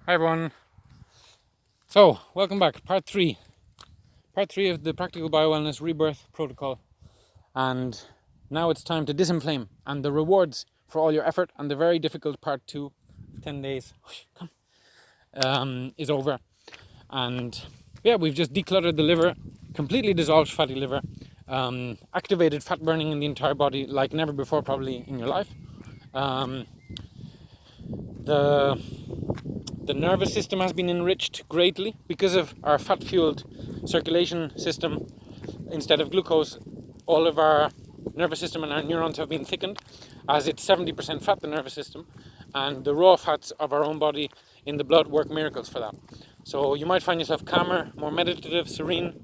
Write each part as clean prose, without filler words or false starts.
Hi everyone. So, welcome back. Part 3 of the Practical Bio-Wellness Rebirth Protocol. And now it's time to disinflame. And the rewards for all your effort and the very difficult Part 2, 10 days, is over. And yeah, we've just decluttered the liver, completely dissolved fatty liver, activated fat burning in the entire body like never before probably in your life. The nervous system has been enriched greatly because of our fat-fueled circulation system. Instead of glucose, all of our nervous system and our neurons have been thickened, as it's 70% fat, the nervous system, and the raw fats of our own body in the blood work miracles for that. So you might find yourself calmer, more meditative, serene,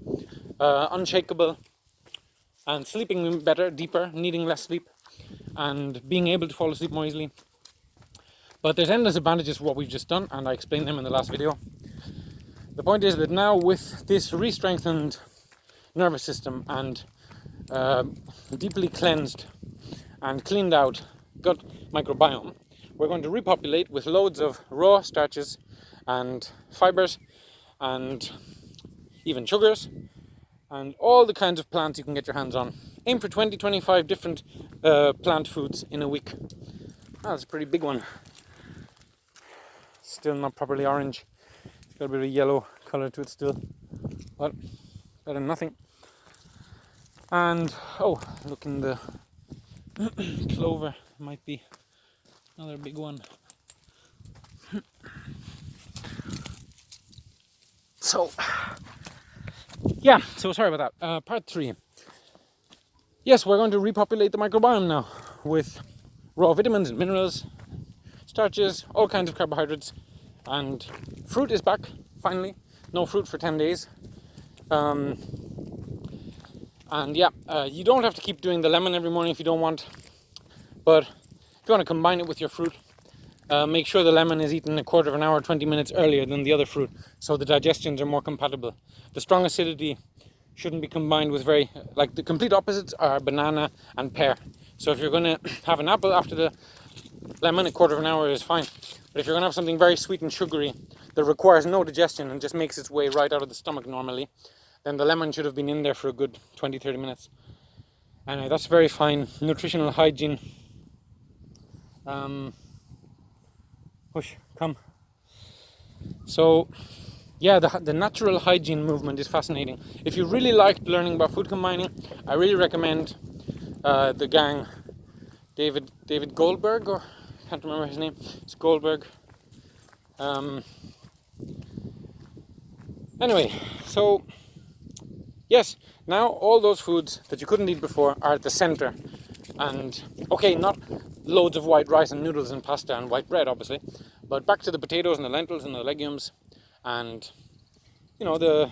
unshakable, and sleeping better, deeper, needing less sleep, and being able to fall asleep more easily. But there's endless advantages for what we've just done, and I explained them in the last video. The point is that now with this re-strengthened nervous system and deeply cleansed and cleaned out gut microbiome, we're going to repopulate with loads of raw starches and fibers and even sugars and all the kinds of plants you can get your hands on. Aim for 20-25 different plant foods in a week. That's a pretty big one. Still not properly orange. It's got a bit of a yellow colour to it still, but better than nothing. And look, in the clover might be another big one. So sorry about that. Part 3. Yes, we're going to repopulate the microbiome now with raw vitamins and minerals, starches, all kinds of carbohydrates, and fruit is back, finally. No fruit for 10 days. You don't have to keep doing the lemon every morning if you don't want, but if you want to combine it with your fruit, make sure the lemon is eaten a quarter of an hour, 20 minutes earlier than the other fruit, so the digestions are more compatible. The strong acidity shouldn't be combined with the complete opposites are banana and pear. So if you're going to have an apple after the lemon, a quarter of an hour is fine. But if you're going to have something very sweet and sugary that requires no digestion and just makes its way right out of the stomach normally, then the lemon should have been in there for a good 20-30 minutes. Anyway, that's very fine nutritional hygiene. Come. So, yeah, the natural hygiene movement is fascinating. If you really liked learning about food combining, I really recommend the gang, David Goldberg, or I can't remember his name. It's Goldberg. Anyway, so yes, now all those foods that you couldn't eat before are at the center. And okay, not loads of white rice and noodles and pasta and white bread, obviously, but back to the potatoes and the lentils and the legumes and the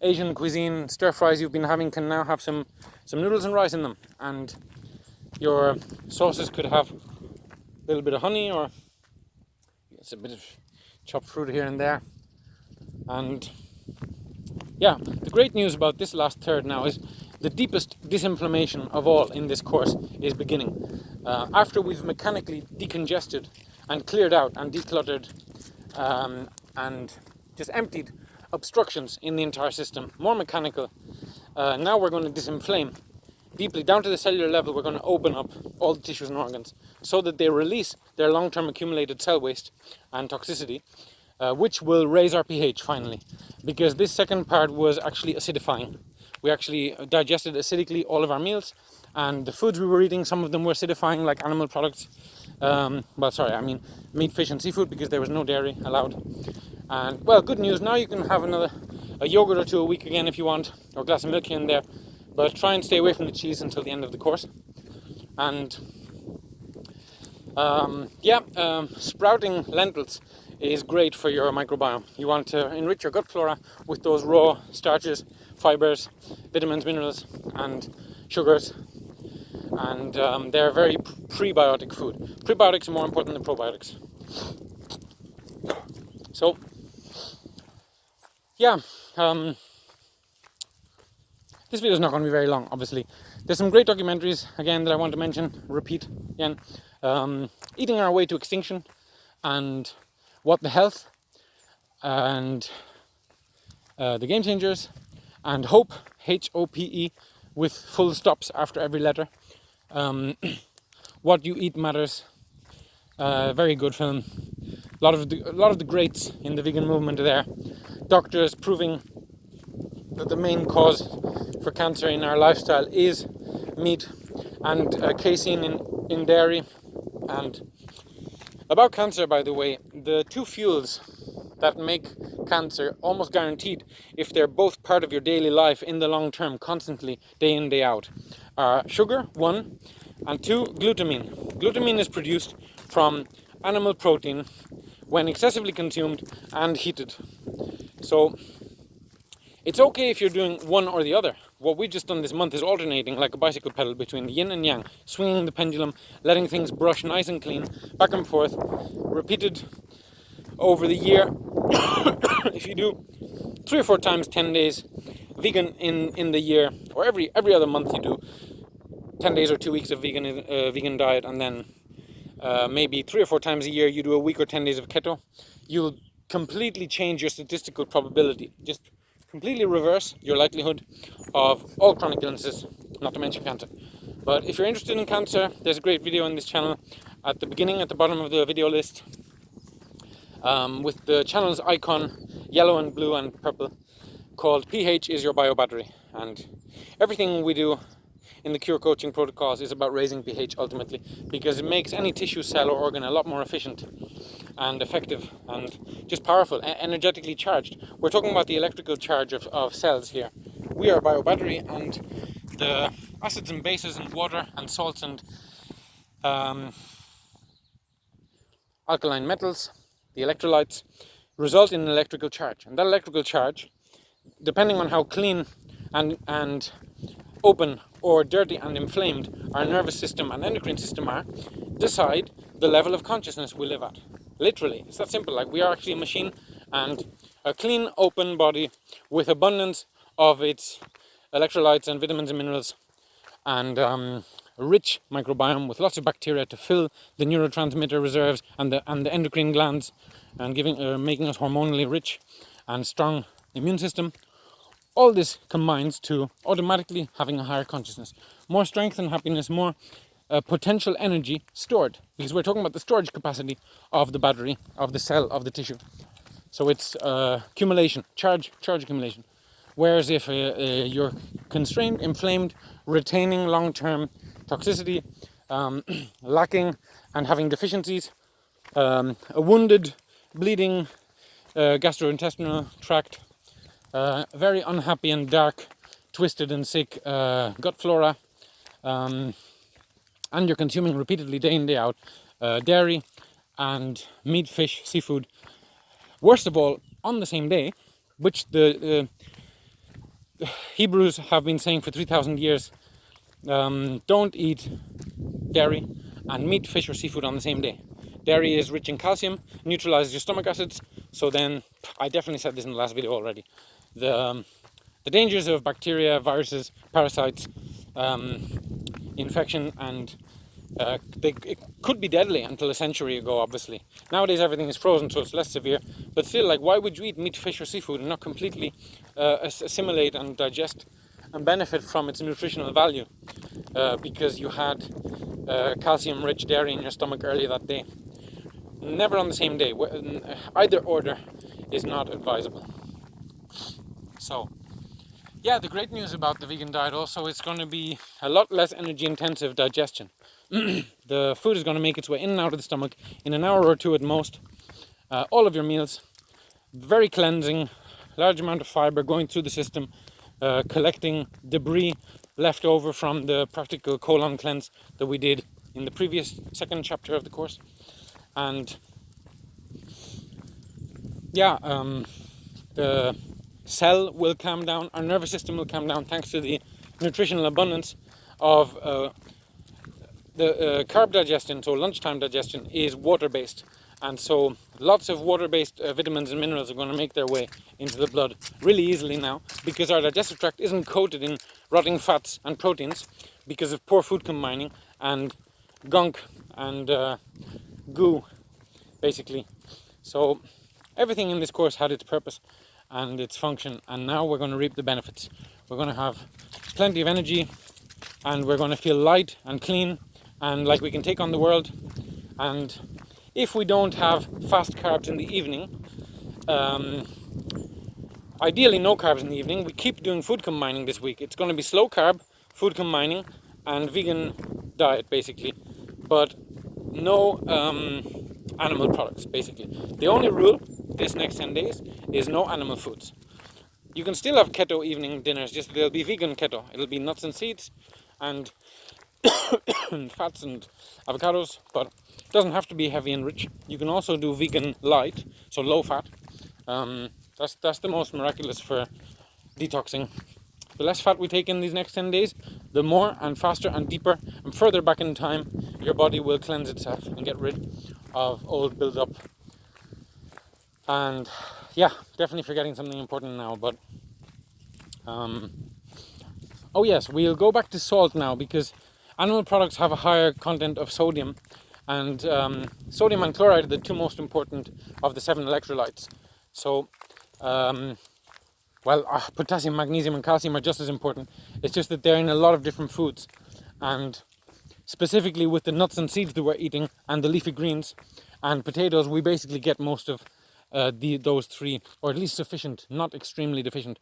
Asian cuisine stir fries you've been having can now have some noodles and rice in them, and your sauces could have a little bit of honey or it's a bit of chopped fruit here and there. And yeah, the great news about this last third now is the deepest disinflammation of all in this course is beginning. After we've mechanically decongested and cleared out and decluttered and just emptied obstructions in the entire system, more mechanical, now we're going to disinflame. Deeply down to the cellular level, we're going to open up all the tissues and organs so that they release their long-term accumulated cell waste and toxicity, which will raise our pH finally, because this second part was actually acidifying. We actually digested acidically all of our meals, and the foods we were eating, some of them were acidifying, like animal products. Meat, fish, and seafood, because there was no dairy allowed. And well, good news, now you can have a yogurt or two a week again if you want, or a glass of milk here and there. But try and stay away from the cheese until the end of the course. And sprouting lentils is great for your microbiome. You want to enrich your gut flora with those raw starches, fibers, vitamins, minerals, and sugars. And they're a very prebiotic food. Prebiotics are more important than probiotics. So, yeah. This video is not going to be very long, obviously. There's some great documentaries, again, that I want to repeat again. Eating Our Way to Extinction and What the Health. and the Game Changers, and Hope, Hope, with full stops after every letter. What You Eat Matters. Very good film. A lot of the greats in the vegan movement are there. Doctors proving that the main cause for cancer in our lifestyle is meat and casein in dairy. And about cancer, by the way, the two fuels that make cancer almost guaranteed, if they're both part of your daily life in the long term, constantly, day in, day out, are sugar, one, and two, glutamine. Glutamine is produced from animal protein when excessively consumed and heated. So it's okay if you're doing one or the other. What we've just done this month is alternating like a bicycle pedal between the yin and yang, swinging the pendulum, letting things brush nice and clean, back and forth, repeated over the year. If you do 3 or 4 times 10 days vegan in the year, or every other month you do 10 days or 2 weeks of vegan diet, and then maybe 3 or 4 times a year you do a week or 10 days of keto, you'll completely change your statistical probability. Just completely reverse your likelihood of all chronic illnesses, not to mention cancer. But if you're interested in cancer, there's a great video on this channel at the beginning, at the bottom of the video list, with the channel's icon, yellow and blue and purple, called pH is your biobattery. And everything we do in the Cure coaching protocols is about raising pH ultimately, because it makes any tissue, cell or organ a lot more efficient and effective and just powerful, energetically charged. We're talking about the electrical charge of cells here. We are a biobattery, and the acids and bases and water and salts and alkaline metals, the electrolytes, result in an electrical charge. And that electrical charge, depending on how clean and open or dirty and inflamed our nervous system and endocrine system are, decide the level of consciousness we live at. Literally, it's that simple. Like, we are actually a machine, and a clean, open body with abundance of its electrolytes and vitamins and minerals, and a rich microbiome with lots of bacteria to fill the neurotransmitter reserves and the endocrine glands, and making us hormonally rich and strong immune system. All this combines to automatically having a higher consciousness, more strength and happiness, more potential energy stored, because we're talking about the storage capacity of the battery, of the cell, of the tissue. So it's accumulation, charge accumulation. Whereas if you're constrained, inflamed, retaining long-term toxicity, lacking and having deficiencies, a wounded, bleeding gastrointestinal tract, very unhappy and dark, twisted and sick gut flora, and you're consuming repeatedly day in, day out dairy and meat, fish, seafood, worst of all, on the same day, which the Hebrews have been saying for 3,000 years, don't eat dairy and meat, fish or seafood on the same day. Dairy is rich in calcium, neutralizes your stomach acids. So then, I definitely said this in the last video already, the dangers of bacteria, viruses, parasites, infection, and it could be deadly until a century ago, obviously. Nowadays everything is frozen, so it's less severe, but still, like, why would you eat meat, fish or seafood and not completely assimilate and digest and benefit from its nutritional value because you had calcium rich dairy in your stomach earlier that day? Never on the same day. Either order is not advisable. So yeah, the great news about the vegan diet also, it's going to be a lot less energy intensive digestion. The food is going to make its way in and out of the stomach in an hour or two at most. All of your meals, very cleansing, large amount of fiber going through the system, collecting debris left over from the practical colon cleanse that we did in the previous second chapter of the course. And yeah, the cell will calm down, our nervous system will calm down thanks to the nutritional abundance of the carb digestion. So lunchtime digestion is water-based, and so lots of water-based vitamins and minerals are going to make their way into the blood really easily now, because our digestive tract isn't coated in rotting fats and proteins because of poor food combining and gunk and goo, basically. So everything in this course had its purpose and its function, and now we're going to reap the benefits. We're going to have plenty of energy, and we're going to feel light and clean and like we can take on the world. And if we don't have fast carbs in the evening, ideally no carbs in the evening, we keep doing food combining this week. It's going to be slow carb, food combining, and vegan diet basically, but no animal products basically. The only rule this next 10 days is no animal foods. You can still have keto evening dinners, just they'll be vegan keto. It'll be nuts and seeds and fats and avocados, but it doesn't have to be heavy and rich. You can also do vegan light, so low fat. That's the most miraculous for detoxing. The less fat we take in these next 10 days, the more and faster and deeper and further back in time your body will cleanse itself and get rid of old build-up. And yeah, definitely forgetting something important now, but oh yes, we'll go back to salt now, because animal products have a higher content of sodium, and sodium and chloride are the two most important of the 7 electrolytes. So potassium, magnesium and calcium are just as important. It's just that they're in a lot of different foods, and specifically with the nuts and seeds that we're eating and the leafy greens and potatoes, we basically get most of those 3, or at least sufficient, not extremely deficient.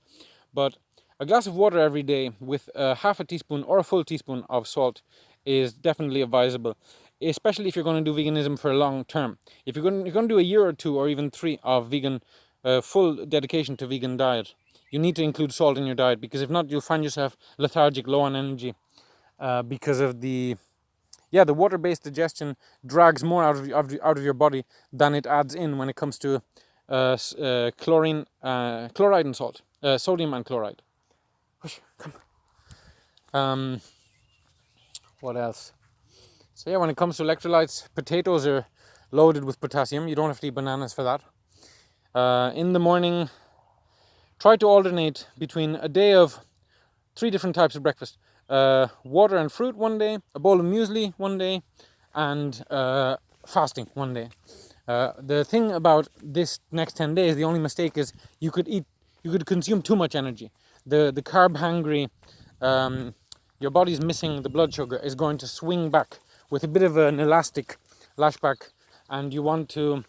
But a glass of water every day with half a teaspoon or a full teaspoon of salt is definitely advisable, especially if you're going to do veganism for a long term. If you're going to do a year or 2 or even 3 of vegan, full dedication to vegan diet, you need to include salt in your diet, because if not, you'll find yourself lethargic, low on energy, because of the water-based digestion drags more out of your body than it adds in when it comes to chloride and salt, sodium and chloride. What else? So yeah, when it comes to electrolytes, potatoes are loaded with potassium. You don't have to eat bananas for that. In the morning, try to alternate between a day of 3 different types of breakfast. Water and fruit one day, a bowl of muesli one day, and fasting one day. The thing about this next 10 days, the only mistake is you could consume too much energy. The carb hungry, your body's missing the blood sugar, is going to swing back with a bit of an elastic lashback, and you want to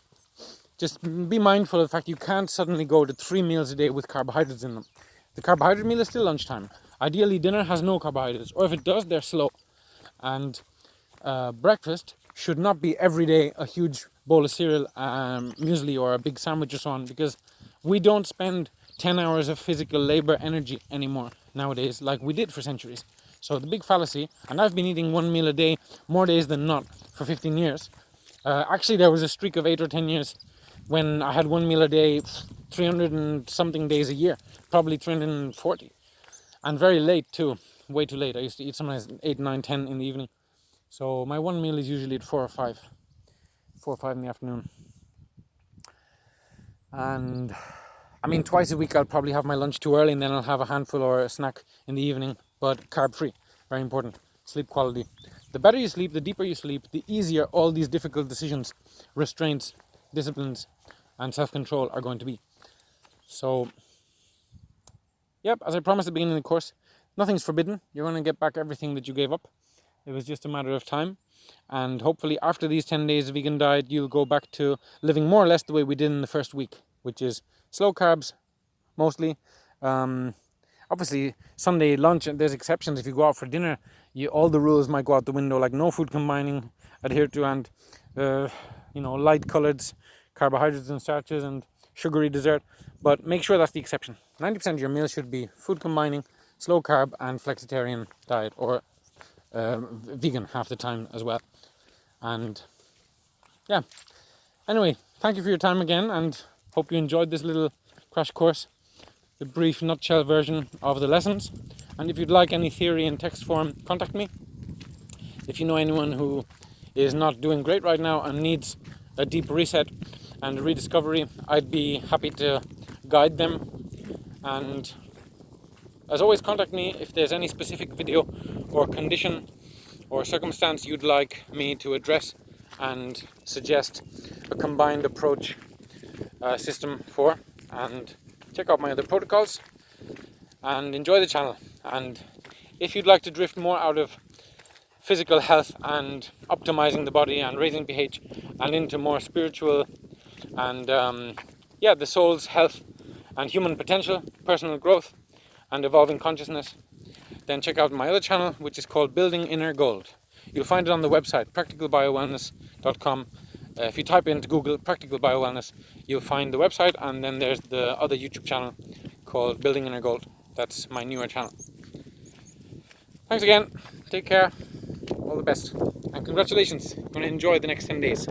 just be mindful of the fact you can't suddenly go to 3 meals a day with carbohydrates in them. The carbohydrate meal is still lunchtime. Ideally, dinner has no carbohydrates, or if it does, they're slow. And breakfast should not be every day a huge bowl of cereal, muesli, or a big sandwich or so on, because we don't spend 10 hours of physical labor energy anymore nowadays like we did for centuries. So the big fallacy, and I've been eating 1 meal a day more days than not for 15 years. Actually, there was a streak of 8 or 10 years when I had 1 meal a day 300 and something days a year, probably 340. And very late too, way too late. I used to eat sometimes 8, 9, 10 in the evening. So my 1 meal is usually at 4 or 5 in the afternoon. And I mean, twice a week I'll probably have my lunch too early, and then I'll have a handful or a snack in the evening, but carb free, very important. Sleep quality. The better you sleep, the deeper you sleep, the easier all these difficult decisions, restraints, disciplines, and self-control are going to be. So, yep, as I promised at the beginning of the course, nothing's forbidden. You're going to get back everything that you gave up. It was just a matter of time. And hopefully after these 10 days of vegan diet, you'll go back to living more or less the way we did in the first week, which is slow carbs, mostly. Obviously, Sunday lunch, there's exceptions. If you go out for dinner, all the rules might go out the window, like no food combining adhered to, and light coloreds, carbohydrates and starches, and sugary dessert. But make sure that's the exception. 90% of your meal should be food combining, slow carb, and flexitarian diet, or vegan half the time as well. And yeah, anyway, thank you for your time again, and hope you enjoyed this little crash course, the brief nutshell version of the lessons. And if you'd like any theory in text form, contact me. If you know anyone who is not doing great right now and needs a deep reset and rediscovery, I'd be happy to guide them. And as always, contact me if there's any specific video or condition or circumstance you'd like me to address and suggest a combined approach system for, and check out my other protocols and enjoy the channel. And if you'd like to drift more out of physical health and optimizing the body and raising pH and into more spiritual and the soul's health and human potential, personal growth and evolving consciousness, then check out my other channel, which is called Building Inner Gold. You'll find it on the website practicalbiowellness.com. If you type into Google Practical Biowellness, you'll find the website, and then there's the other YouTube channel called Building Inner Gold. That's my newer channel. Thanks again. Take care. All the best. And congratulations. You're going to enjoy the next 10 days.